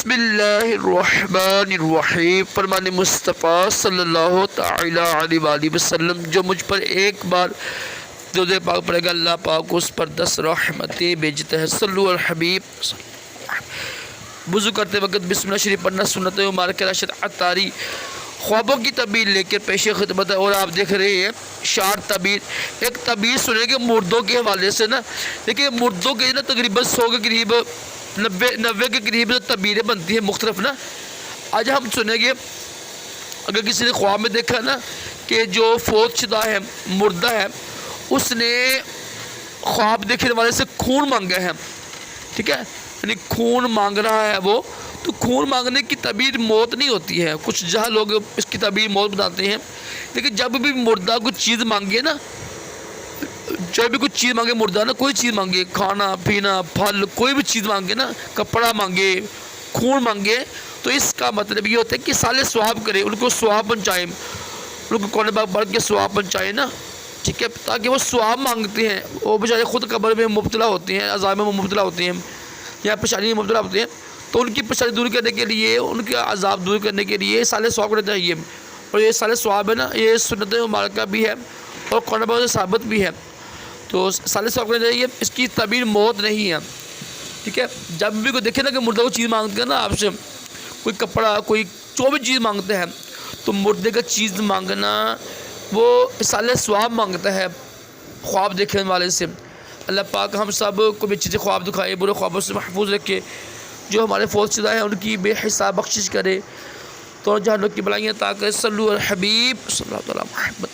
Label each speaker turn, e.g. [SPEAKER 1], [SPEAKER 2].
[SPEAKER 1] بسم اللہ الرحمن الرحیم، فرمان مصطفیٰ صلی اللہ تعالی علیہ وآلہ وسلم جو مجھ پر ایک بار درود پاک پڑھے گا اللہ پاک اس پر 10 رحمتیں بھیجتا ہے۔ صلو علی الحبیب۔ وضو کرتے وقت بسم اللہ شریف پڑھنا سنت ہے۔ مبارک راشد عطاری خوابوں کی تعبیر لے کر پیش خدمت ہے، اور آپ دیکھ رہے ہیں شار تعبیر۔ ایک تعبیر سنیں گے مردوں کے حوالے سے نا، دیکھیں مردوں کے نا تقریباً 100 کے قریب 90 کے قریب تعبیریں بنتی ہیں مختلف نا۔ آج ہم سنیں گے، اگر کسی نے خواب میں دیکھا نا کہ جو فوت شدہ ہے، مردہ ہے، اس نے خواب دیکھنے والے سے خون مانگا ہے، ٹھیک ہے، یعنی خون مانگ رہا ہے وہ، تو خون مانگنے کی تعبیر موت نہیں ہوتی ہے۔ کچھ جہاں لوگ اس کی تعبیر موت بتاتے ہیں، لیکن جب بھی مردہ کچھ چیز مانگے نا، جب بھی کچھ چیز مانگے مردہ نا، کوئی چیز مانگے، کھانا پینا پھل کوئی بھی چیز مانگے نا، کپڑا مانگے، خون مانگے، تو اس کا مطلب یہ ہوتا ہے کہ سالے ثواب کرے، ان کو ثواب پہنچائے، ان کو قرآن پاک پڑھ کے ثواب پہنچائے نا، ٹھیک ہے، تاکہ وہ ثواب مانگتے ہیں۔ وہ بیچارے خود قبر میں مبتلا ہوتے ہیں، عذاب میں مبتلا ہوتے ہیں یا پریشانی میں مبتلا ہوتے ہیں، تو ان کی پریشانی دور کرنے کے لیے، ان کے عذاب دور کرنے کے لیے سالے ثواب کرنا چاہیے۔ اور یہ سالے ثواب ہے نا، یہ سنت مبارکہ بھی ہے اور قرآن پاک سے ثابت بھی ہے، تو سالے ثواب کرنا چاہیے۔ اس کی تعبیر موت نہیں ہے، ٹھیک ہے۔ جب بھی کوئی دیکھے نا کہ مردہ کو چیز مانگتے ہیں نا آپ سے، کوئی کپڑا کوئی جو بھی چیز مانگتے ہیں، تو مردے کا چیز مانگنا وہ سالے ثواب مانگتا ہے خواب دیکھنے والے سے۔ اللہ پاک ہم سب کو بھی اچھے خواب دکھائے، برے خوابوں سے محفوظ رکھے، جو ہمارے فوت شدہ ہیں ان کی بے حساب بخشش کرے، تو جہنم کی بلائیاں عطا کرے۔ صلو علی الحبیب صلی اللہ علیہ وسلم۔